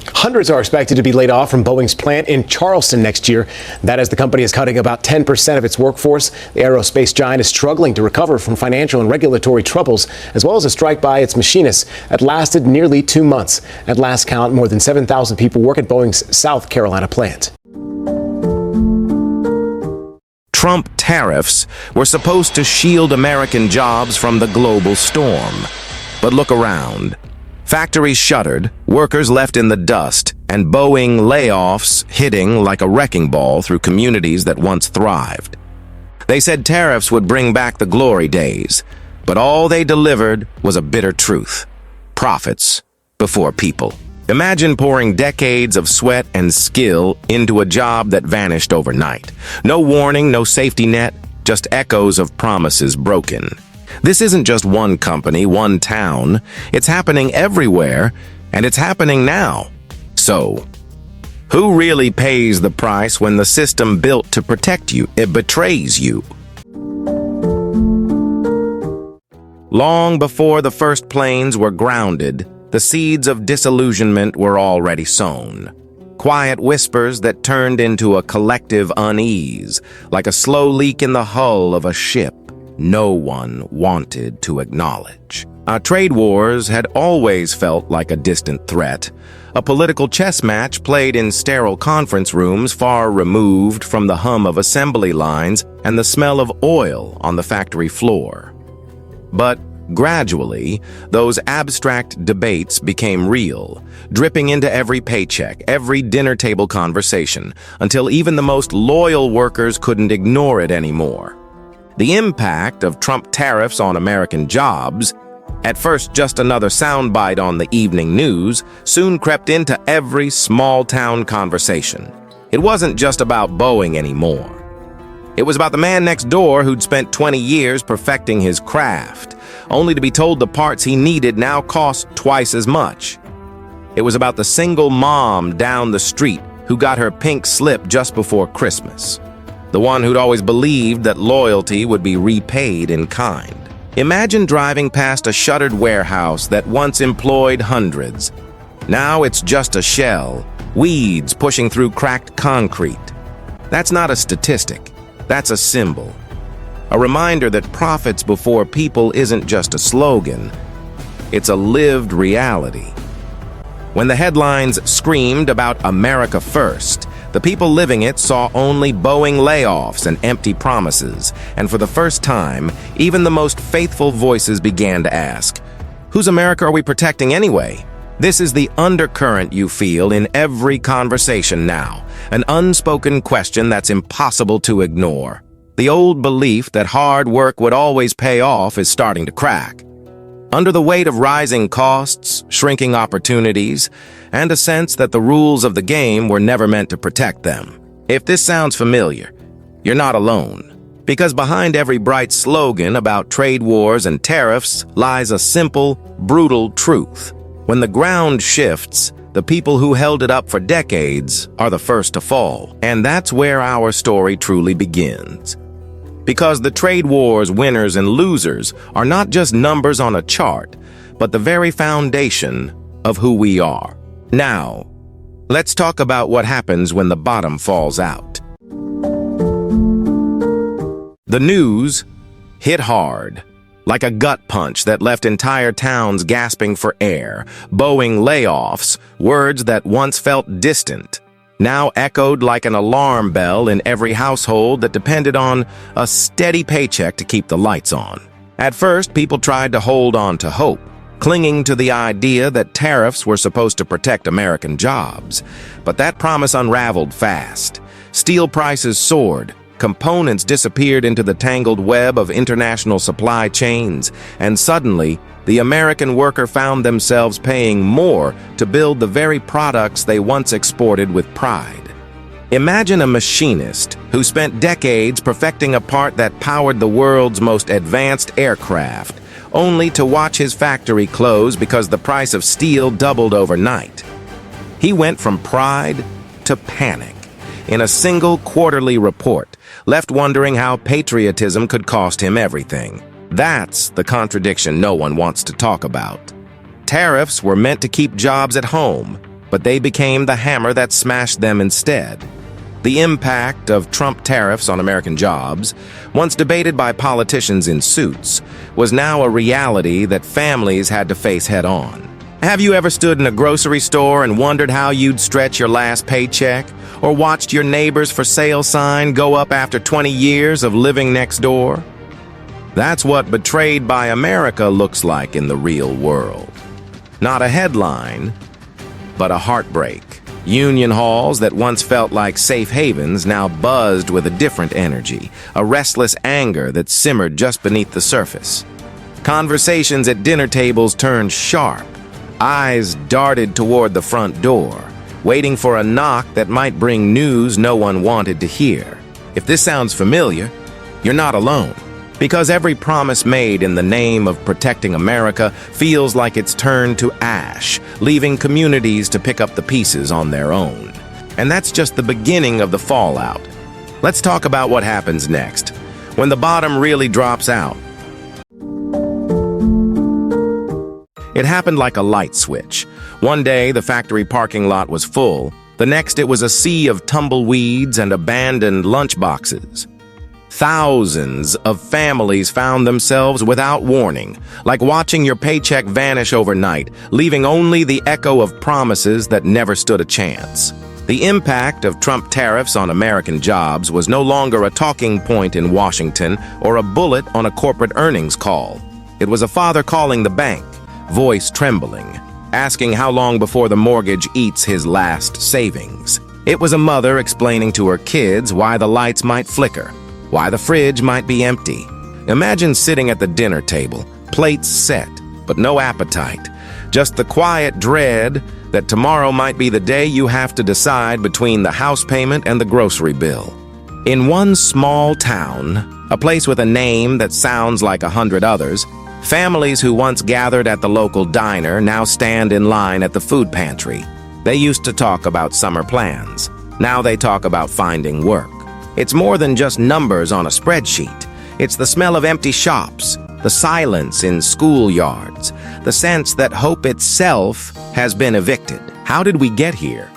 Hundreds are expected to be laid off from Boeing's plant in Charleston next year. That as the company is cutting about 10% of its workforce. The aerospace giant is struggling to recover from financial and regulatory troubles, as well as a strike by its machinists that lasted nearly 2 months. At last count, more than 7,000 people work at Boeing's South Carolina plant. Trump tariffs were supposed to shield American jobs from the global storm. But look around. Factories shuttered, workers left in the dust, and Boeing layoffs hitting like a wrecking ball through communities that once thrived. They said tariffs would bring back the glory days, but all they delivered was a bitter truth. Profits before people. Imagine pouring decades of sweat and skill into a job that vanished overnight. No warning, no safety net, just echoes of promises broken. This isn't just one company, one town. It's happening everywhere, and it's happening now. So, who really pays the price when the system built to protect you, it betrays you? Long before the first planes were grounded, the seeds of disillusionment were already sown. Quiet whispers that turned into a collective unease, like a slow leak in the hull of a ship no one wanted to acknowledge. Our trade wars had always felt like a distant threat, a political chess match played in sterile conference rooms far removed from the hum of assembly lines and the smell of oil on the factory floor. But gradually, those abstract debates became real, dripping into every paycheck, every dinner table conversation, until even the most loyal workers couldn't ignore it anymore. The impact of Trump tariffs on American jobs, at first just another soundbite on the evening news, soon crept into every small-town conversation. It wasn't just about Boeing anymore. It was about the man next door who'd spent 20 years perfecting his craft, only to be told the parts he needed now cost twice as much. It was about the single mom down the street who got her pink slip just before Christmas, the one who'd always believed that loyalty would be repaid in kind. Imagine driving past a shuttered warehouse that once employed hundreds. Now it's just a shell, weeds pushing through cracked concrete. That's not a statistic. That's a symbol. A reminder that profits before people isn't just a slogan. It's a lived reality. When the headlines screamed about America first, the people living it saw only Boeing layoffs and empty promises. And for the first time, even the most faithful voices began to ask, whose America are we protecting anyway? This is the undercurrent you feel in every conversation now, an unspoken question that's impossible to ignore. The old belief that hard work would always pay off is starting to crack. Under the weight of rising costs, shrinking opportunities, and a sense that the rules of the game were never meant to protect them. If this sounds familiar, you're not alone. Because behind every bright slogan about trade wars and tariffs lies a simple, brutal truth. When the ground shifts, the people who held it up for decades are the first to fall. And that's where our story truly begins. Because the trade war's winners and losers are not just numbers on a chart, but the very foundation of who we are. Now, let's talk about what happens when the bottom falls out. The news hit hard, like a gut punch that left entire towns gasping for air. Boeing layoffs, words that once felt distant, now echoed like an alarm bell in every household that depended on a steady paycheck to keep the lights on. At first, people tried to hold on to hope, clinging to the idea that tariffs were supposed to protect American jobs. But that promise unraveled fast. Steel prices soared, components disappeared into the tangled web of international supply chains, and suddenly, the American worker found themselves paying more to build the very products they once exported with pride. Imagine a machinist who spent decades perfecting a part that powered the world's most advanced aircraft, only to watch his factory close because the price of steel doubled overnight. He went from pride to panic in a single quarterly report, left wondering how patriotism could cost him everything. That's the contradiction no one wants to talk about. Tariffs were meant to keep jobs at home, but they became the hammer that smashed them instead. The impact of Trump tariffs on American jobs, once debated by politicians in suits, was now a reality that families had to face head-on. Have you ever stood in a grocery store and wondered how you'd stretch your last paycheck? Or watched your neighbor's for sale sign go up after 20 years of living next door? That's what Betrayed by America looks like in the real world. Not a headline, but a heartbreak. Union halls that once felt like safe havens now buzzed with a different energy, a restless anger that simmered just beneath the surface. Conversations at dinner tables turned sharp. Eyes darted toward the front door, waiting for a knock that might bring news no one wanted to hear. If this sounds familiar, you're not alone. Because every promise made in the name of protecting America feels like it's turned to ash, leaving communities to pick up the pieces on their own. And that's just the beginning of the fallout. Let's talk about what happens next, when the bottom really drops out. It happened like a light switch. One day, the factory parking lot was full. The next, it was a sea of tumbleweeds and abandoned lunchboxes. Thousands of families found themselves without warning, like watching your paycheck vanish overnight, leaving only the echo of promises that never stood a chance. The impact of Trump tariffs on American jobs was no longer a talking point in Washington or a bullet on a corporate earnings call. It was a father calling the bank, voice trembling, asking how long before the mortgage eats his last savings. It was a mother explaining to her kids why the lights might flicker, why the fridge might be empty. Imagine sitting at the dinner table, plates set, but no appetite. Just the quiet dread that tomorrow might be the day you have to decide between the house payment and the grocery bill. In one small town, a place with a name that sounds like 100 others, families who once gathered at the local diner now stand in line at the food pantry. They used to talk about summer plans. Now they talk about finding work. It's more than just numbers on a spreadsheet. It's the smell of empty shops, the silence in schoolyards, the sense that hope itself has been evicted. How did we get here?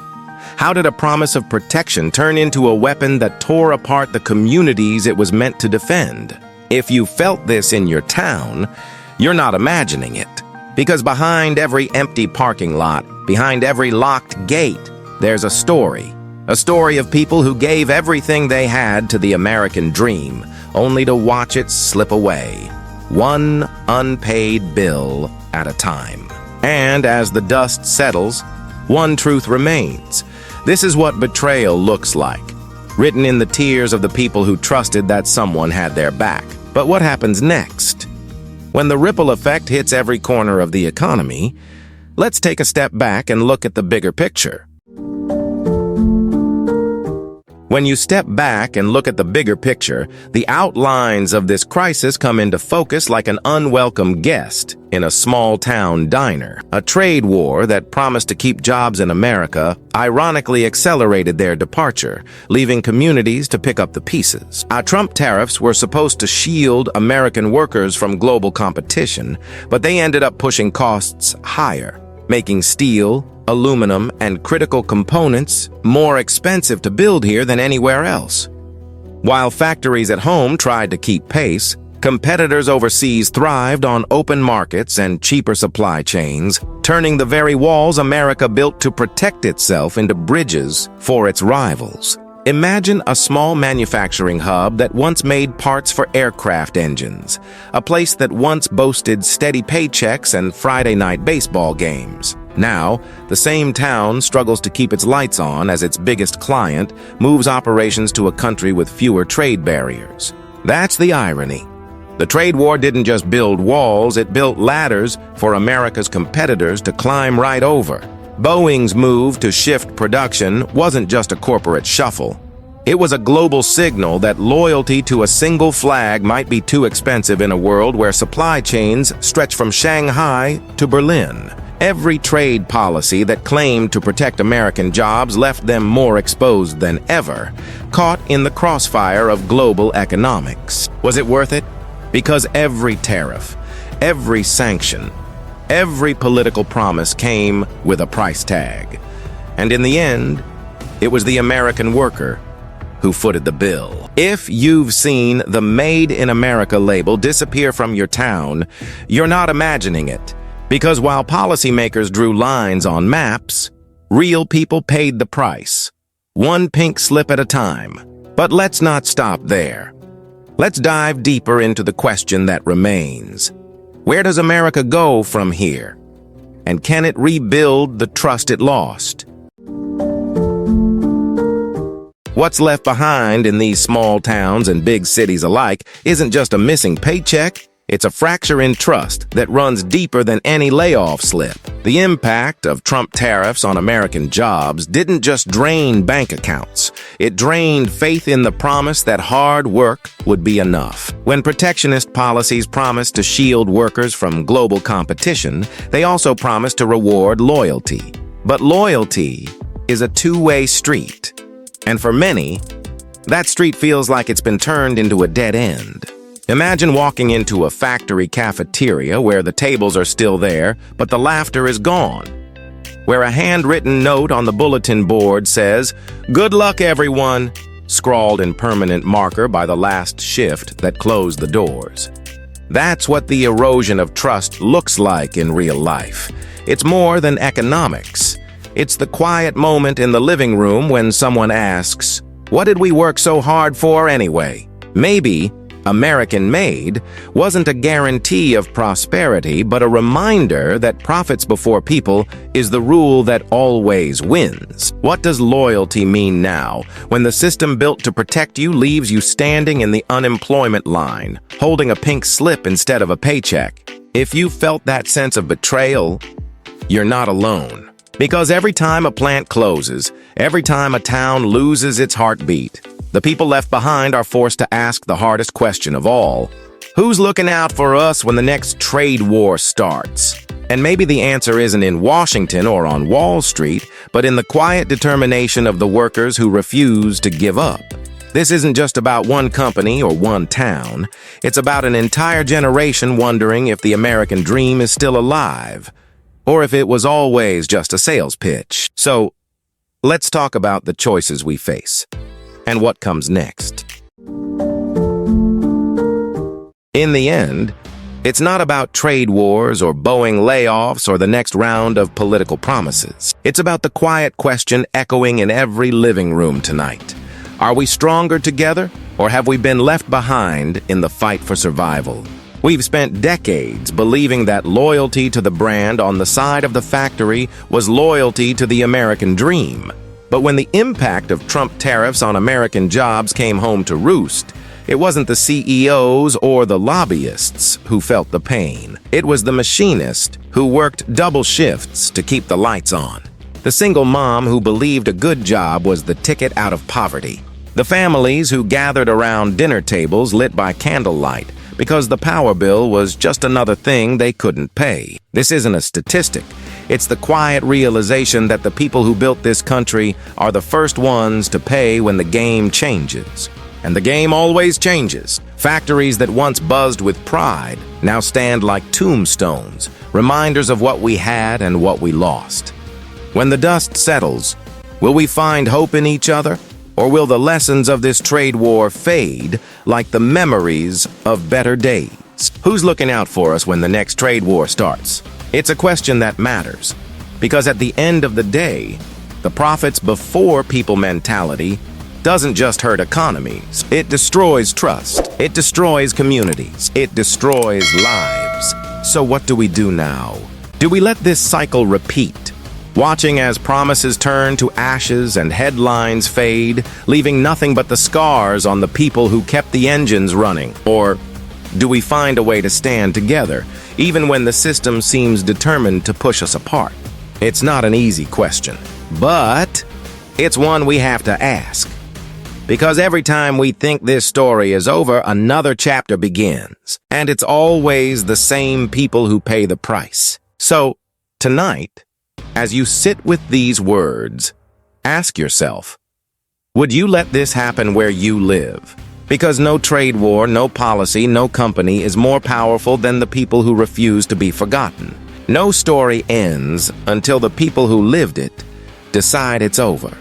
How did a promise of protection turn into a weapon that tore apart the communities it was meant to defend? If you felt this in your town, you're not imagining it. Because behind every empty parking lot, behind every locked gate, there's a story. A story of people who gave everything they had to the American dream, only to watch it slip away, one unpaid bill at a time. And as the dust settles, one truth remains. This is what betrayal looks like, written in the tears of the people who trusted that someone had their back. But what happens next? When the ripple effect hits every corner of the economy, let's take a step back and look at the bigger picture. When you step back and look at the bigger picture, the outlines of this crisis come into focus like an unwelcome guest in a small-town diner. A trade war that promised to keep jobs in America ironically accelerated their departure, leaving communities to pick up the pieces. Trump tariffs were supposed to shield American workers from global competition, but they ended up pushing costs higher, making steel, aluminum, and critical components more expensive to build here than anywhere else. While factories at home tried to keep pace, competitors overseas thrived on open markets and cheaper supply chains, turning the very walls America built to protect itself into bridges for its rivals. Imagine a small manufacturing hub that once made parts for aircraft engines, a place that once boasted steady paychecks and Friday night baseball games. Now, the same town struggles to keep its lights on as its biggest client moves operations to a country with fewer trade barriers. That's the irony. The trade war didn't just build walls, it built ladders for America's competitors to climb right over. Boeing's move to shift production wasn't just a corporate shuffle. It was a global signal that loyalty to a single flag might be too expensive in a world where supply chains stretch from Shanghai to Berlin. Every trade policy that claimed to protect American jobs left them more exposed than ever, caught in the crossfire of global economics. Was it worth it? Because every tariff, every sanction, every political promise came with a price tag. And in the end, it was the American worker who footed the bill. If you've seen the Made in America label disappear from your town, you're not imagining it. Because while policymakers drew lines on maps, real people paid the price, one pink slip at a time. But let's not stop there. Let's dive deeper into the question that remains. Where does America go from here? And can it rebuild the trust it lost? What's left behind in these small towns and big cities alike isn't just a missing paycheck, it's a fracture in trust that runs deeper than any layoff slip. The impact of Trump tariffs on American jobs didn't just drain bank accounts. It drained faith in the promise that hard work would be enough. When protectionist policies promised to shield workers from global competition, they also promised to reward loyalty. But loyalty is a two-way street. And for many, that street feels like it's been turned into a dead end. Imagine walking into a factory cafeteria where the tables are still there, but the laughter is gone. Where a handwritten note on the bulletin board says, "Good luck, everyone," scrawled in permanent marker by the last shift that closed the doors. That's what the erosion of trust looks like in real life. It's more than economics. It's the quiet moment in the living room when someone asks, "What did we work so hard for anyway?" Maybe American-made wasn't a guarantee of prosperity, but a reminder that profits before people is the rule that always wins. What does loyalty mean now, when the system built to protect you leaves you standing in the unemployment line, holding a pink slip instead of a paycheck? If you felt that sense of betrayal, you're not alone. Because every time a plant closes, every time a town loses its heartbeat, the people left behind are forced to ask the hardest question of all. Who's looking out for us when the next trade war starts? And maybe the answer isn't in Washington or on Wall Street, but in the quiet determination of the workers who refuse to give up. This isn't just about one company or one town. It's about an entire generation wondering if the American dream is still alive, or if it was always just a sales pitch. So, let's talk about the choices we face and what comes next. In the end, it's not about trade wars or Boeing layoffs or the next round of political promises. It's about the quiet question echoing in every living room tonight. Are we stronger together, or have we been left behind in the fight for survival? We've spent decades believing that loyalty to the brand on the side of the factory was loyalty to the American dream. But when the impact of Trump tariffs on American jobs came home to roost, it wasn't the CEOs or the lobbyists who felt the pain. It was the machinist who worked double shifts to keep the lights on. The single mom who believed a good job was the ticket out of poverty. The families who gathered around dinner tables lit by candlelight because the power bill was just another thing they couldn't pay. This isn't a statistic. It's the quiet realization that the people who built this country are the first ones to pay when the game changes. And the game always changes. Factories that once buzzed with pride now stand like tombstones, reminders of what we had and what we lost. When the dust settles, will we find hope in each other? Or will the lessons of this trade war fade like the memories of better days? Who's looking out for us when the next trade war starts? It's a question that matters, because at the end of the day, the profits before people mentality doesn't just hurt economies. It destroys trust. It destroys communities. It destroys lives. So what do we do now? Do we let this cycle repeat? Watching as promises turn to ashes and headlines fade, leaving nothing but the scars on the people who kept the engines running? Or do we find a way to stand together, even when the system seems determined to push us apart? It's not an easy question, but it's one we have to ask. Because every time we think this story is over, another chapter begins. And it's always the same people who pay the price. So, tonight, as you sit with these words, ask yourself, would you let this happen where you live? Because no trade war, no policy, no company is more powerful than the people who refuse to be forgotten. No story ends until the people who lived it decide it's over.